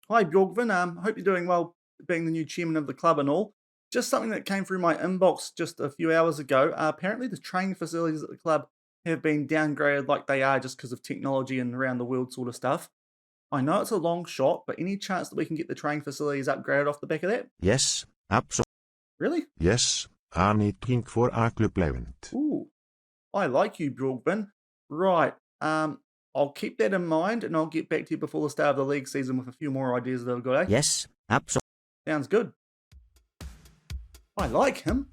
Hi, Bjorgvin. Hope you're doing well, being the new chairman of the club and all. Just something that came through my inbox just a few hours ago. Apparently, the training facilities at the club have been downgraded like they are just because of technology and around the world sort of stuff. I know it's a long shot, but any chance that we can get the training facilities upgraded off the back of that? Yes, absolutely. Really? Yes, anything for a club event. Ooh, I like you, Bjorgvin. Right. I'll keep that in mind and I'll get back to you before the start of the league season with a few more ideas that I've got, eh? Yes, absolutely. Sounds good. I like him.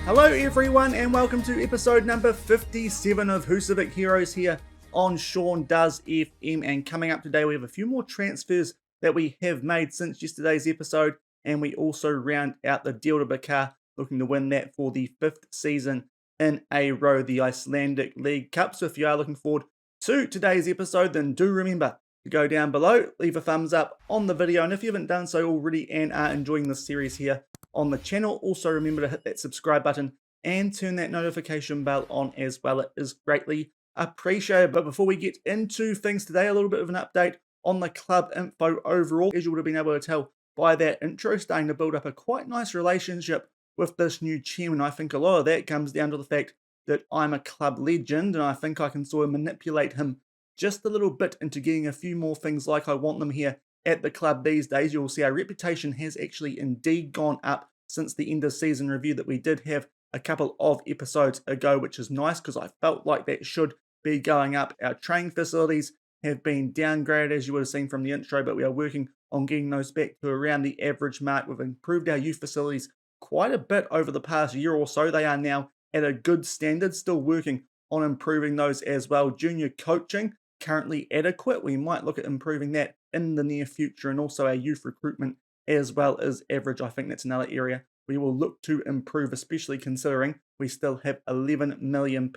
Hello everyone and welcome to episode number 57 of Husavik Heroes here on Shaun Does FM. And coming up today we have a few more transfers that we have made since yesterday's episode, and we also round out the Deildabikar, looking to win that for the 5th season in a row, the Icelandic League Cups. So if you are looking forward to today's episode, then do remember to go down below, leave a thumbs up on the video, and if you haven't done so already and are enjoying this series here on the channel, also remember to hit that subscribe button and turn that notification bell on as well. It is greatly appreciated. But before we get into things today, a little bit of an update on the club info overall. As you would have been able to tell by that intro, starting to build up a quite nice relationship with this new chairman. I think a lot of that comes down to the fact that I'm a club legend, and I think I can sort of manipulate him just a little bit into getting a few more things like I want them here at the club these days. You'll see our reputation has actually indeed gone up since the end of season review that we did have a couple of episodes ago, which is nice because I felt like that should be going up. Our training facilities have been downgraded, as you would have seen from the intro, but we are working on getting those back to around the average mark. We've improved our youth facilities quite a bit over the past year or so. They are now at a good standard, still working on improving those as well. Junior coaching, currently adequate. We might look at improving that in the near future, and also our youth recruitment as well as average. I think that's another area we will look to improve, especially considering we still have £11 million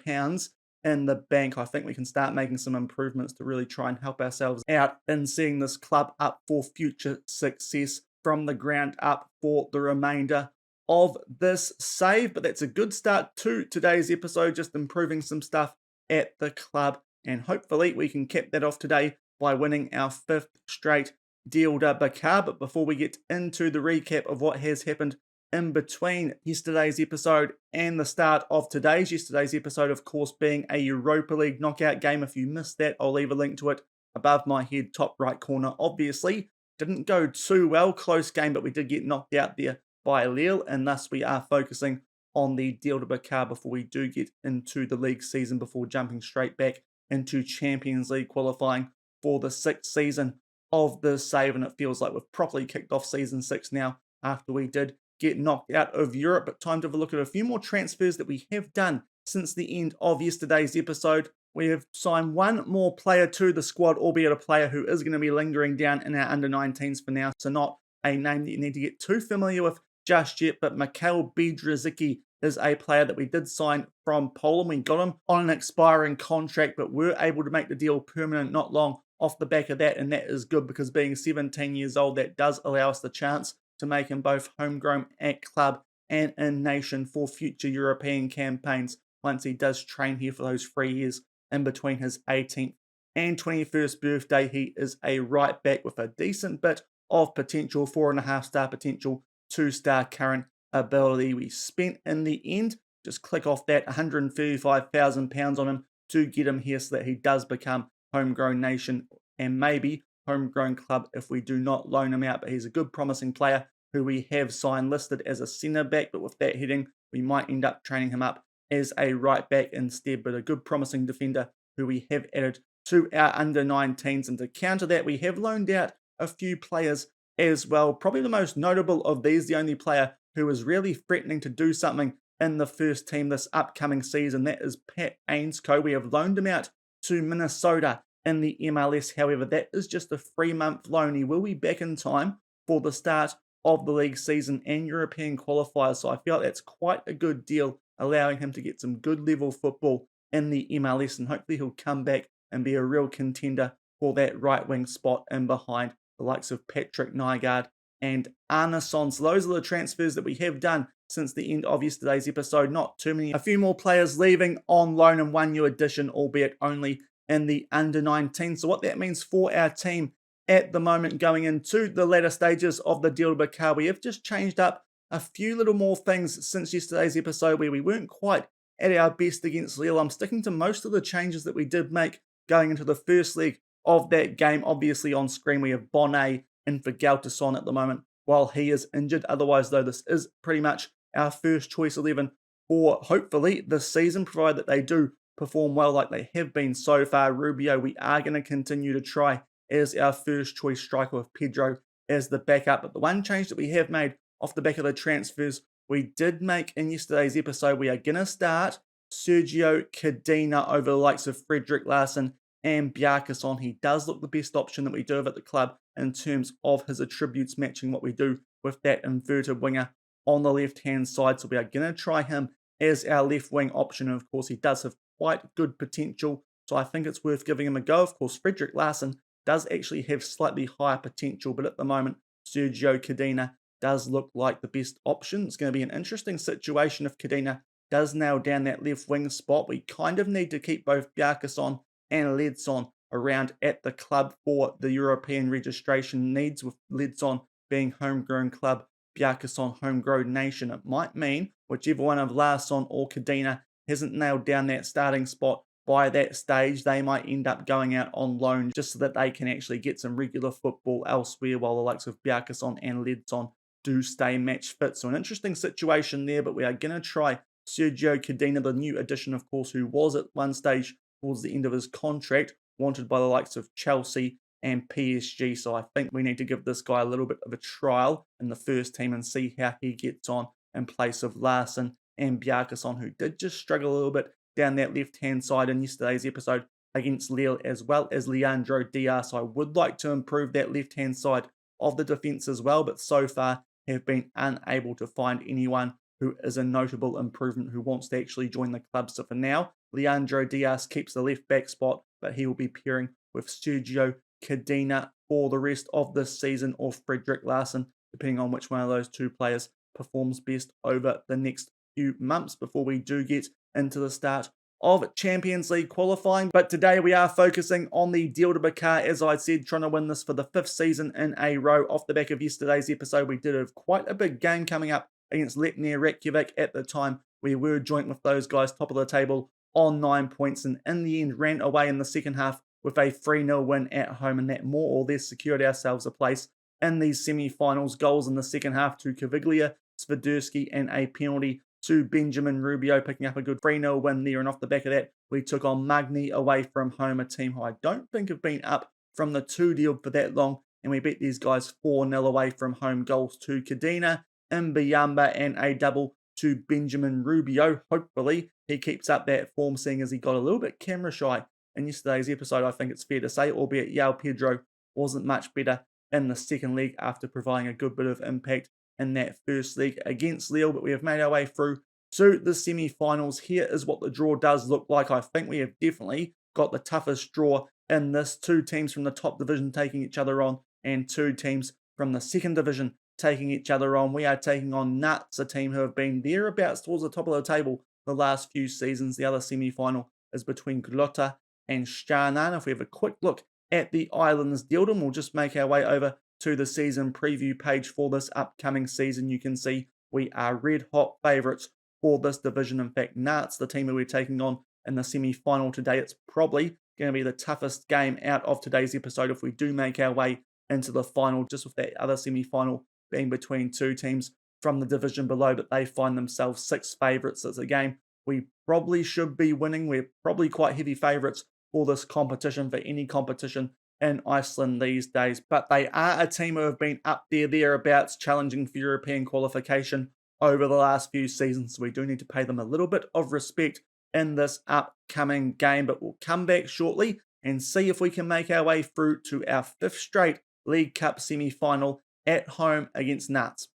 in the bank. I think we can start making some improvements to really try and help ourselves out in seeing this club up for future success from the ground up for the remainder of this save. But that's a good start to today's episode, just improving some stuff at the club, and hopefully we can cap that off today by winning our 5th straight Deildabikar. But before we get into the recap of what has happened in between yesterday's episode and the start of yesterday's episode, of course, being a Europa League knockout game. If you missed that, I'll leave a link to it above my head, top right corner. Obviously, didn't go too well, close game, but we did get knocked out there by Lille, and thus we are focusing on the Deildabikar before we do get into the league season, before jumping straight back into Champions League qualifying for the 6th season of the save. And it feels like we've properly kicked off season 6 now after we did get knocked out of Europe. But time to have a look at a few more transfers that we have done since the end of yesterday's episode. We have signed one more player to the squad, albeit a player who is going to be lingering down in our under-19s for now, so not a name that you need to get too familiar with just yet. But Mikhail Biedrzycki is a player that we did sign from Poland. We got him on an expiring contract, but were able to make the deal permanent not long off the back of that, and that is good because being 17 years old, that does allow us the chance to make him both homegrown at club and in nation for future European campaigns once he does train here for those 3 years in between his 18th and 21st birthday. He is a right back with a decent bit of potential, 4.5-star potential, 2-star current ability. We spent in the end, just click off that, £135,000 on him to get him here so that he does become homegrown nation and maybe homegrown club if we do not loan him out. But he's a good promising player who we have signed listed as a centre back, but with that heading we might end up training him up as a right back instead. But a good promising defender who we have added to our under-19s. And to counter that, we have loaned out a few players as well. Probably the most notable of these, the only player who is really threatening to do something in the first team this upcoming season, that is Pat Ainscough. We have loaned him out to Minnesota in the MLS. However, that is just a 3-month loan. He will be back in time for the start of the league season and European qualifiers. So I feel like that's quite a good deal, allowing him to get some good level football in the MLS, and hopefully he'll come back and be a real contender for that right wing spot in behind the likes of Patrick Nygaard and Arnason. So those are the transfers that we have done since the end of yesterday's episode. Not too many. A few more players leaving on loan and one new addition, albeit only in the under-19. So what that means for our team at the moment going into the latter stages of the Deildabikar, we have just changed up a few little more things since yesterday's episode where we weren't quite at our best against Lille. I'm sticking to most of the changes that we did make going into the first leg of that game. Obviously on screen we have Bonnet in for Galtason at the moment while he is injured. Otherwise though, this is pretty much our first choice 11 for hopefully this season, provided that they do perform well like they have been so far. Rubio we are going to continue to try as our first choice striker with Pedro as the backup. But the one change that we have made off the back of the transfers we did make in yesterday's episode, we are going to start Sergio Cadena over the likes of Frederick Larsson and Bjarkason. He does look the best option that we do have at the club in terms of his attributes matching what we do with that inverted winger on the left-hand side. So we are going to try him as our left wing option. And of course, he does have quite good potential, so I think it's worth giving him a go. Of course, Frederick Larsson does actually have slightly higher potential, but at the moment, Sergio Cadena does look like the best option. It's going to be an interesting situation if Cadena does nail down that left wing spot. We kind of need to keep both Bjarkason and Ledson around at the club for the European registration needs, with Ledson being homegrown club, Bjarkason homegrown nation. It might mean whichever one of Larsson or Cadena hasn't nailed down that starting spot by that stage, they might end up going out on loan just so that they can actually get some regular football elsewhere, while the likes of Bjarkason and Ledson do stay match fit. So an interesting situation there, but we are going to try Sergio Cadena, the new addition, of course, who was at one stage towards the end of his contract, wanted by the likes of Chelsea and PSG. So I think we need to give this guy a little bit of a trial in the first team and see how he gets on in place of Larsson and Bjarkason, who did just struggle a little bit down that left-hand side in yesterday's episode against Lille, as well as Leandro Diaz. So I would like to improve that left-hand side of the defence as well, but so far have been unable to find anyone who is a notable improvement who wants to actually join the club. So for now, Leandro Diaz keeps the left-back spot, but he will be pairing with Sergio Cadena for the rest of this season, or Frederick Larsson, depending on which one of those two players performs best over the next few months before we do get into the start of Champions League qualifying. But today we are focusing on the Deildabikar, as I said, trying to win this for the 5th season in a row. Off the back of yesterday's episode, we did have quite a big game coming up against Letnia Reykjavik. At the time, we were joint with those guys, top of the table on 9 points, and in the end ran away in the second half with a 3-0 win at home, and that more or less secured ourselves a place in these semi-finals. Goals in the second half to Kaviglia, Sviderski, and a penalty to Benjamin Rubio, picking up a good 3-0 win there. And off the back of that, we took on Magni away from home, a team who I don't think have been up from the 2 deal for that long, and we beat these guys 4-0 away from home. Goals to Cadena, Mbiyamba, and a double to Benjamin Rubio. Hopefully he keeps up that form, seeing as he got a little bit camera shy in yesterday's episode, I think it's fair to say, albeit João Pedro wasn't much better in the second leg after providing a good bit of impact in that first leg against Lille. But we have made our way through to the semi-finals. Here is what the draw does look like. I think we have definitely got the toughest draw in this. 2 teams from the top division taking each other on, and 2 teams from the second division taking each other on. We are taking on Nuts, a team who have been thereabouts towards the top of the table the last few seasons. The other semi-final is between Glotta and Shaun. If we have a quick look at the Islands Deildam, we'll just make our way over to the season preview page for this upcoming season. You can see we are red hot favourites for this division. In fact, Nuts, the team that we're taking on in the semi-final today, it's probably going to be the toughest game out of today's episode if we do make our way into the final, just with that other semi-final being between 2 teams from the division below, but they find themselves 6 favourites. It's a game we probably should be winning. We're probably quite heavy favourites for this competition, for any competition in Iceland these days, but they are a team who have been up there, thereabouts, challenging for European qualification over the last few seasons, so we do need to pay them a little bit of respect in this upcoming game. But we'll come back shortly and see if we can make our way through to our 5th straight League Cup semi-final at home against Nuts.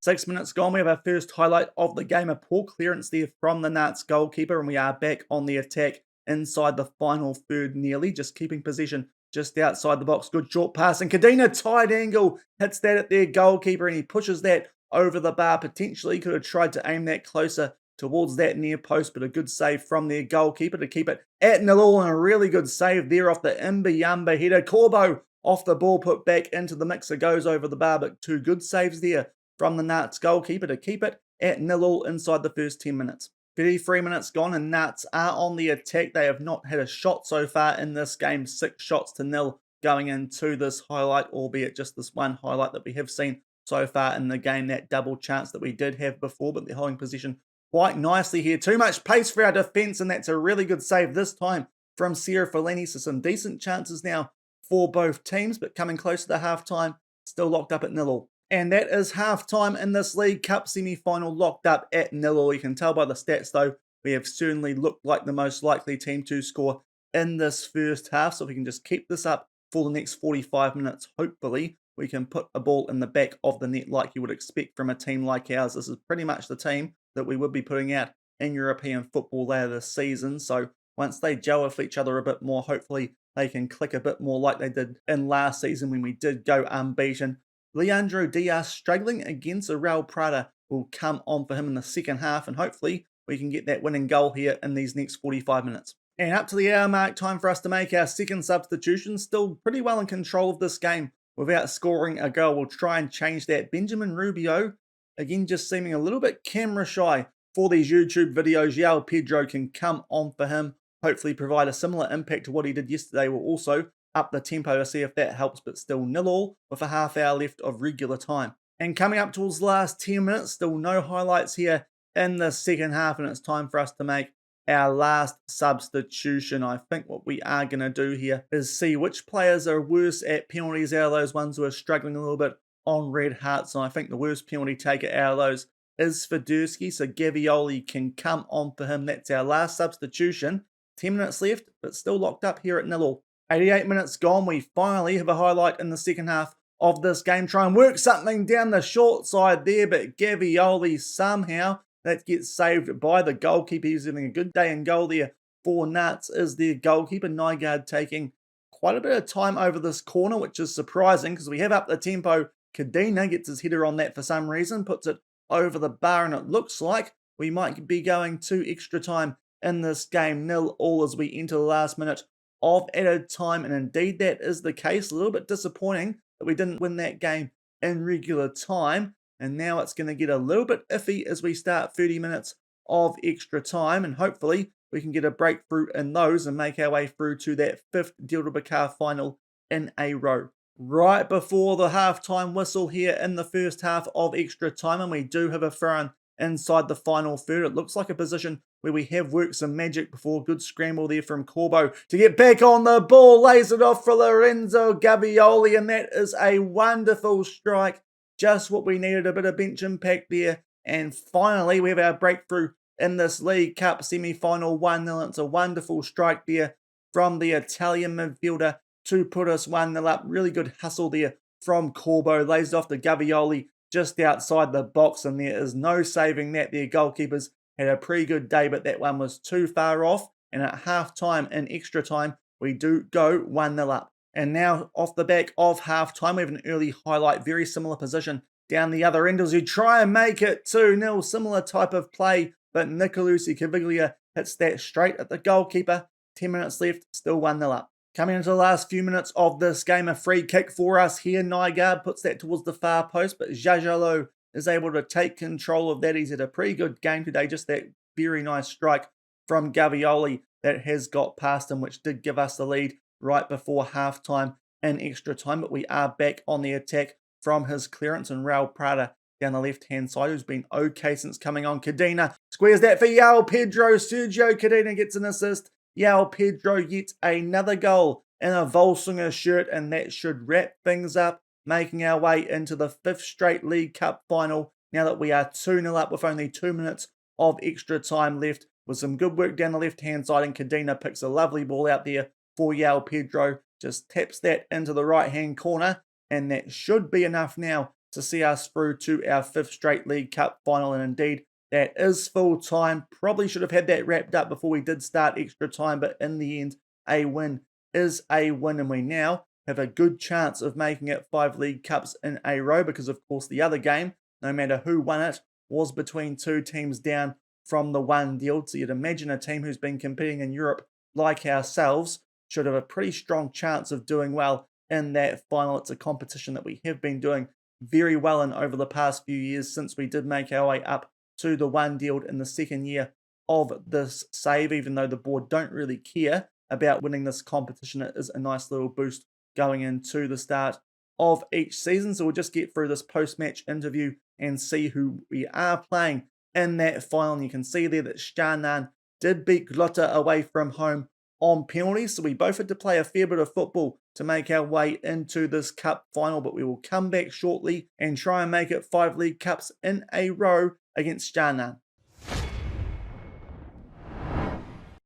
6 minutes gone, we have our first highlight of the game. A poor clearance there from the Nats goalkeeper, and we are back on the attack inside the final third nearly, just keeping possession just outside the box. Good short pass, and Kadena tight angle hits that at their goalkeeper, and he pushes that over the bar. Potentially could have tried to aim that closer towards that near post, but a good save from their goalkeeper to keep it at 0-0, and a really good save there off the Imbayamba header. Corbo off the ball, put back into the mixer, goes over the bar, but two good saves there from the Nats goalkeeper to keep it at 0-0 inside the first 10 minutes. 33 minutes gone and Nats are on the attack. They have not had a shot so far in this game. 6 shots to 0 going into this highlight, albeit just this one highlight that we have seen so far in the game. That double chance that we did have before, but they're holding position quite nicely here. Too much pace for our defence, and that's a really good save this time from Sierra Fellini. So some decent chances now for both teams, but coming close to the half-time, still locked up at 0-0. And that is half-time in this League Cup semi-final, locked up at 0-0. You can tell by the stats, though, we have certainly looked like the most likely team to score in this first half. So if we can just keep this up for the next 45 minutes, hopefully we can put a ball in the back of the net like you would expect from a team like ours. This is pretty much the team that we would be putting out in European football later this season. So once they gel with each other a bit more, hopefully they can click a bit more like they did in last season when we did go unbeaten. Leandro Diaz struggling against Real Prada will come on for him in the second half, and hopefully we can get that winning goal here in these next 45 minutes. And up to the hour mark, time for us to make our second substitution. Still pretty well in control of this game without scoring a goal. We'll try and change that. Benjamin Rubio, again, just seeming a little bit camera shy for these YouTube videos. João Pedro can come on for him, hopefully provide a similar impact to what he did yesterday. We'll also up the tempo to see if that helps, but still 0-0 with a half hour left of regular time. And coming up towards the last 10 minutes, still no highlights here in the second half, and it's time for us to make our last substitution. I think what we are going to do here is see which players are worse at penalties out of those ones who are struggling a little bit on red hearts. And I think the worst penalty taker out of those is Federski, so Gavioli can come on for him. That's our last substitution. 10 minutes left, but still locked up here at 0-0. 88 minutes gone, we finally have a highlight in the second half of this game. Try and work something down the short side there, but Gavioli somehow, that gets saved by the goalkeeper. He's having a good day in goal there for Nats, is their goalkeeper. Nygaard taking quite a bit of time over this corner, which is surprising because we have up the tempo. Kadena gets his header on that for some reason, puts it over the bar, and it looks like we might be going to extra time in this game. 0-0 as we enter the last minute of added time, and indeed that is the case. A little bit disappointing that we didn't win that game in regular time, and now it's going to get a little bit iffy as we start 30 minutes of extra time, and hopefully we can get a breakthrough in those and make our way through to that 5th Deildabikar final in a row. Right before the half-time whistle here in the first half of extra time, and we do have a throw-in inside the final third. It looks like a position where we have worked some magic before. Good scramble there from Corbo to get back on the ball. Lays it off for Lorenzo Gavioli, and that is a wonderful strike. Just what we needed, a bit of bench impact there. And finally, we have our breakthrough in this League Cup semi-final 1-0. It's a wonderful strike there from the Italian midfielder to put us 1-0 up. Really good hustle there from Corbo. Lays it off to Gavioli just outside the box, and there is no saving that. Their goalkeepers had a pretty good day, but that one was too far off. And at half-time and extra time, we do go 1-0 up. And now, off the back of half-time, we have an early highlight. Very similar position down the other end as we try and make it 2-0. Similar type of play, but Nicolucci Caviglia hits that straight at the goalkeeper. 10 minutes left, still 1-0 up. Coming into the last few minutes of this game, a free kick for us here. Nygaard puts that towards the far post, but Jajalo is able to take control of that. He's had a pretty good game today. Just that very nice strike from Gavioli that has got past him, which did give us the lead right before halftime and extra time. But we are back on the attack from his clearance, and Real Prada down the left-hand side, who's been okay since coming on. Kadena squares that for João Pedro. Sergio Kadena gets an assist. João Pedro gets another goal in a Volsungur shirt, and that should wrap things up, making our way into the 5th straight League Cup final now that we are 2-0 up with only 2 minutes of extra time left. With some good work down the left-hand side, and Kadena picks a lovely ball out there for João Pedro. Just taps that into the right-hand corner, and that should be enough now to see us through to our 5th straight League Cup final, and indeed that is full time. Probably should have had that wrapped up before we did start extra time, but in the end, a win is a win, and we now have a good chance of making it 5 League Cups in a row, because of course the other game, no matter who won it, was between two teams down from the one Deeld. So you'd imagine a team who's been competing in Europe like ourselves should have a pretty strong chance of doing well in that final. It's a competition that we have been doing very well in over the past few years since we did make our way up to the one Deeld in the second year of this save. Even though the board don't really care about winning this competition, it is a nice little boost going into the start of each season. So we'll just get through this post-match interview and see who we are playing in that final. And you can see there that Shaun did beat Glota away from home on penalties. So we both had to play a fair bit of football to make our way into this cup final, but we will come back shortly and try and make it 5 League Cups in a row against Shaun.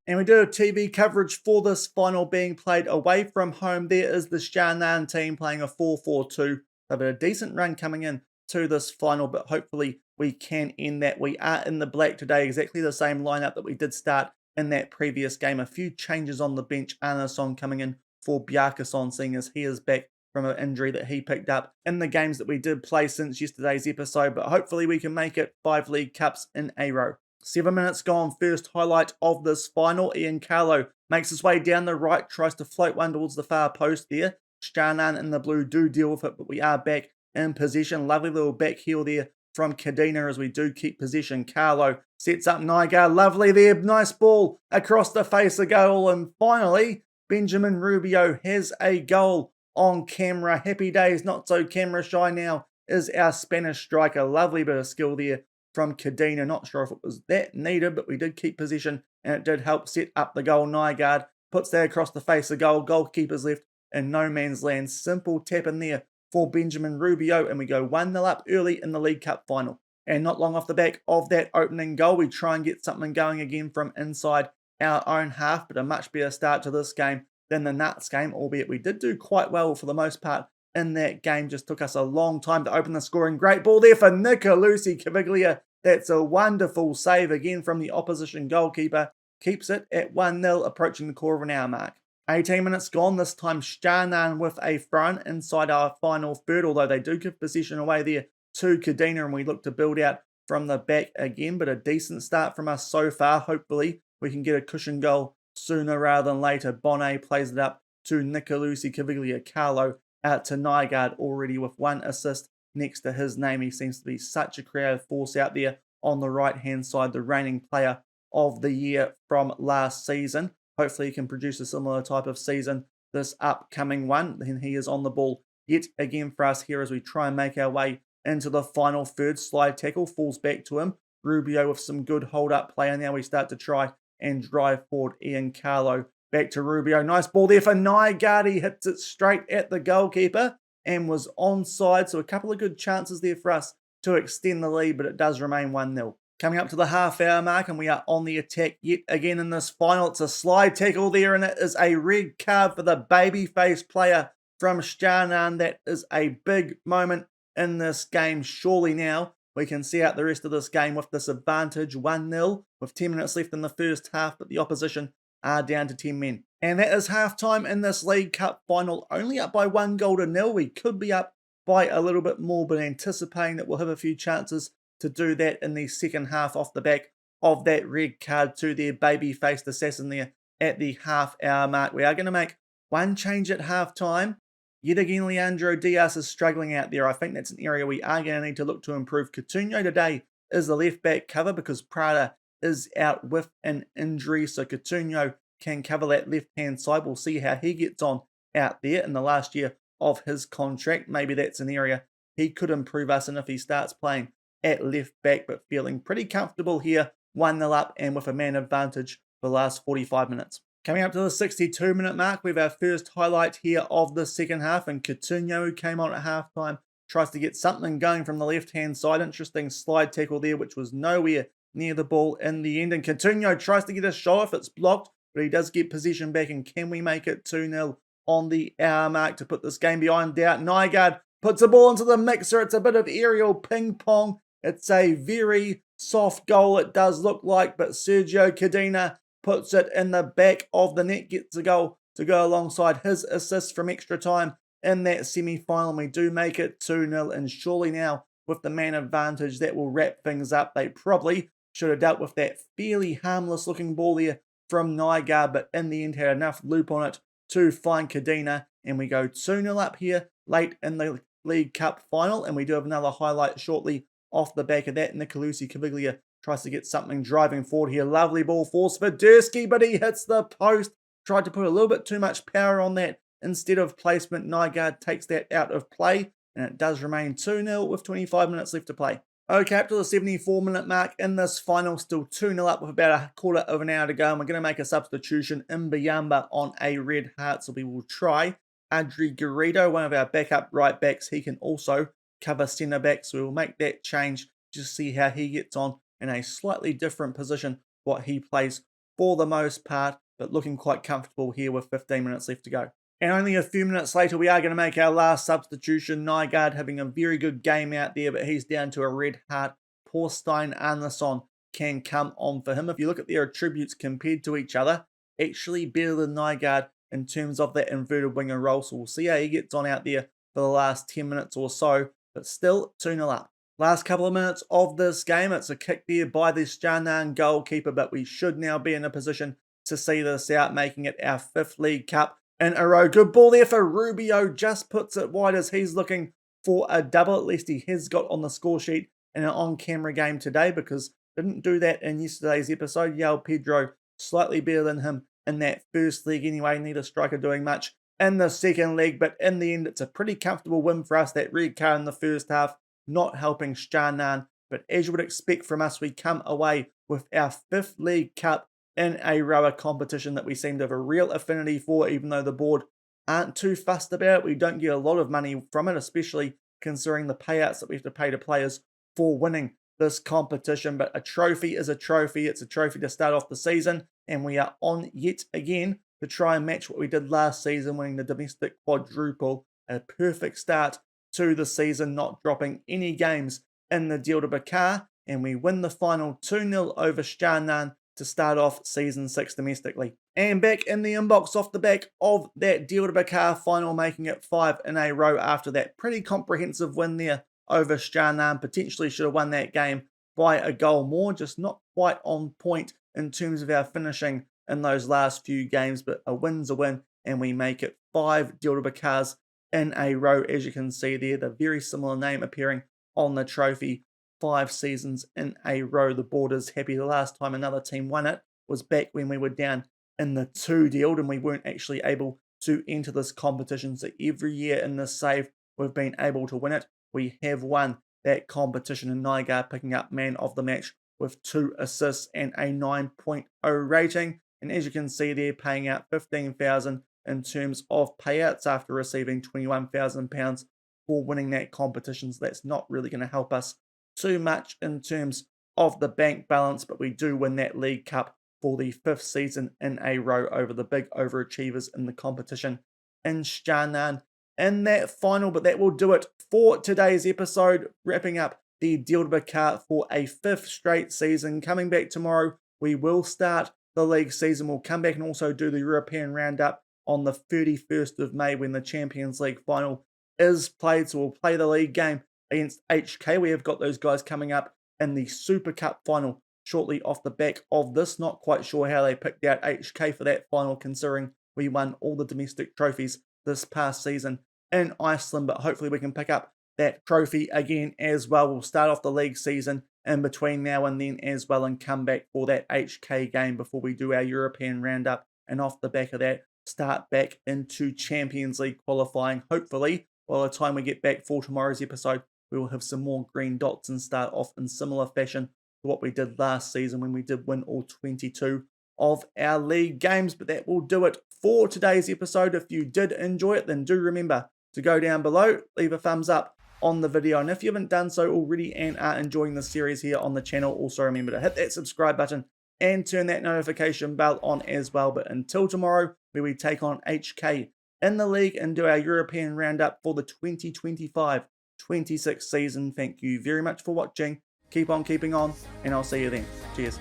And we do have TV coverage for this final being played away from home. There is the Shaun team playing a 4-4-2. They've had a decent run coming in to this final, but hopefully we can end that. We are in the black today, exactly the same lineup that we did start in that previous game. A few changes on the bench. Arnason coming in for Bjarkason, seeing as he is back from an injury that he picked up in the games that we did play since yesterday's episode, but hopefully we can make it 5 League Cups in a row. 7 minutes gone, first highlight of this final. Ian Carlo makes his way down the right, tries to float one towards the far post there. Shaun in the blue do deal with it, but we are back in possession. Lovely little back heel there from Cadena as we do keep possession. Carlo sets up Nygaard. Lovely there. Nice ball across the face of goal. And finally, Benjamin Rubio has a goal on camera. Happy days, not so camera shy now, is our Spanish striker. Lovely bit of skill there from Cadena. Not sure if it was that needed, but we did keep possession and it did help set up the goal. Nygaard puts that across the face of goal. Goalkeeper's left in no man's land. Simple tap in there for Benjamin Rubio, and we go 1-0 up early in the League Cup final. And not long off the back of that opening goal, we try and get something going again from inside our own half, but a much better start to this game than the Nuts game, albeit we did do quite well for the most part in that game. Just took us a long time to open the scoring. Great ball there for Nicolusi Caviglia. That's a wonderful save again from the opposition goalkeeper. Keeps it at 1-0, approaching the quarter of an hour mark. 18 minutes gone, this time Shaun with a front inside our final third, although they do give possession away there to Cadena, and we look to build out from the back again, but a decent start from us so far. Hopefully we can get a cushion goal sooner rather than later. Bonnet plays it up to Nicolusi Caviglia. Carlo out to Nygaard, already with 1 assist next to his name. He seems to be such a creative force out there on the right-hand side, the reigning player of the year from last season. Hopefully he can produce a similar type of season this upcoming one. Then he is on the ball yet again for us here as we try and make our way into the final third. Slide tackle falls back to him. Rubio with some good hold-up play, and now we start to try and drive forward. Ian Carlo back to Rubio. Nice ball there for Nygaard. He hits it straight at the goalkeeper and was onside. So a couple of good chances there for us to extend the lead, but it does remain 1-0. Coming up to the half-hour mark, and we are on the attack yet again in this final. It's a slide tackle there, and it is a red card for the babyface player from Shaun. That is a big moment in this game. Surely now we can see out the rest of this game with this advantage, 1-0, with 10 minutes left in the first half, but the opposition are down to 10 men. And that is half-time in this League Cup final, only up by 1-0. We could be up by a little bit more, but anticipating that we'll have a few chances to do that in the second half off the back of that red card to their baby-faced assassin there at the half-hour mark. We are going to make one change at half-time. Yet again, Leandro Diaz is struggling out there. I think that's an area we are going to need to look to improve. Coutinho today is the left-back cover because Prada is out with an injury, so Coutinho can cover that left-hand side. We'll see how he gets on out there in the last year of his contract. Maybe that's an area he could improve us in if he starts playing at left back, but feeling pretty comfortable here, 1-0 up and with a man advantage for the last 45 minutes. Coming up to the 62-minute mark, we have our first highlight here of the second half, and Coutinho, who came on at halftime, tries to get something going from the left-hand side. Interesting slide tackle there, which was nowhere near the ball in the end, and Coutinho tries to get a shot if it's blocked, but he does get possession back, and can we make it 2-0 on the hour mark to put this game beyond doubt? Nygaard puts a ball into the mixer. It's a bit of aerial ping pong. It's a very soft goal, it does look like, but Sergio Cadena puts it in the back of the net, gets a goal to go alongside his assist from extra time in that semi-final. We do make it 2-0, and surely now with the man advantage that will wrap things up. They probably should have dealt with that fairly harmless looking ball there from Nygaard, but in the end had enough loop on it to find Cadena, and we go 2-0 up here late in the League Cup final, and we do have another highlight shortly off the back of that. Nicolussi Caviglia tries to get something driving forward here. Lovely ball force for Dursky, but he hits the post. Tried to put a little bit too much power on that instead of placement. Nygaard takes that out of play, and it does remain 2-0 with 25 minutes left to play. Okay, up to the 74-minute mark in this final, still 2-0 up with about a quarter of an hour to go, and we're going to make a substitution in Biamba on a red heart, so we will try Adri Garrido, one of our backup right backs. He can also cover centre back, so we'll make that change, just see how he gets on in a slightly different position, what he plays for the most part, but looking quite comfortable here with 15 minutes left to go. And only a few minutes later, we are going to make our last substitution. Nygaard having a very good game out there, but he's down to a red heart. Poor Stein Arnason can come on for him. If you look at their attributes compared to each other, actually better than Nygaard in terms of that inverted winger role. So we'll see how he gets on out there for the last 10 minutes or so, but still 2-0 up. Last couple of minutes of this game, it's a kick there by the Stjarnan goalkeeper, but we should now be in a position to see this out, making it our 5th League Cup in a row. Good ball there for Rubio, just puts it wide as he's looking for a double. At least he has got on the score sheet in an on-camera game today, because didn't do that in yesterday's episode. Yao Pedro slightly better than him in that first leg anyway. Neither striker doing much in the second leg, but in the end it's a pretty comfortable win for us. That red card in the first half not helping Stjarnan, but as you would expect from us, we come away with our 5th League Cup in a row, a competition that we seem to have a real affinity for, even though the board aren't too fussed about it. We don't get a lot of money from it, especially considering the payouts that we have to pay to players for winning this competition. But a trophy is a trophy. It's a trophy to start off the season, and we are on yet again to try and match what we did last season, winning the domestic quadruple. A perfect start to the season, not dropping any games in the Deildabikar, and we win the final 2-0 over Stjarnan to start off season 6 domestically. And back in the inbox off the back of that Deildabikar final, making it 5 in a row after that pretty comprehensive win there over Stjarnan. Potentially should have won that game by a goal more, just not quite on point in terms of our finishing in those last few games, but a win's a win, and we make it 5 Deildabikars in a row. As you can see there, the very similar name appearing on the trophy. 5 seasons in a row. The board is happy. The last time another team won it was back when we were down in the 2 Deild and we weren't actually able to enter this competition. So every year in this save, we've been able to win it. We have won that competition, and Nygaard picking up man of the match with 2 assists and a 9.0 rating. And as you can see there, paying out $15,000 in terms of payouts after receiving £21,000 for winning that competition. So that's not really going to help us too much in terms of the bank balance, but we do win that League Cup for the 5th season in a row over the big overachievers in the competition in Stjarnan in that final. But that will do it for today's episode, wrapping up the Deildabikar for a 5th straight season. Coming back tomorrow, we will start the league season. We'll come back and also do the European roundup on the 31st of May when the Champions League final is played. So we'll play the league game against HK. We have got those guys coming up in the Super Cup final shortly off the back of this. Not quite sure how they picked out HK for that final, considering we won all the domestic trophies this past season in Iceland, but hopefully we can pick up that trophy again as well. We'll start off the league season in between now and then as well, and come back for that HK game before we do our European roundup, and off the back of that start back into Champions League qualifying. Hopefully by the time we get back for tomorrow's episode, we will have some more green dots and start off in similar fashion to what we did last season when we did win all 22 of our league games. But that will do it for today's episode. If you did enjoy it, then do remember to go down below, leave a thumbs up on the video. And if you haven't done so already and are enjoying the series here on the channel, also remember to hit that subscribe button and turn that notification bell on as well. But until tomorrow, where we take on HK in the league and do our European roundup for the 2025-26 season. Thank you very much for watching. Keep on keeping on, and I'll see you then. Cheers.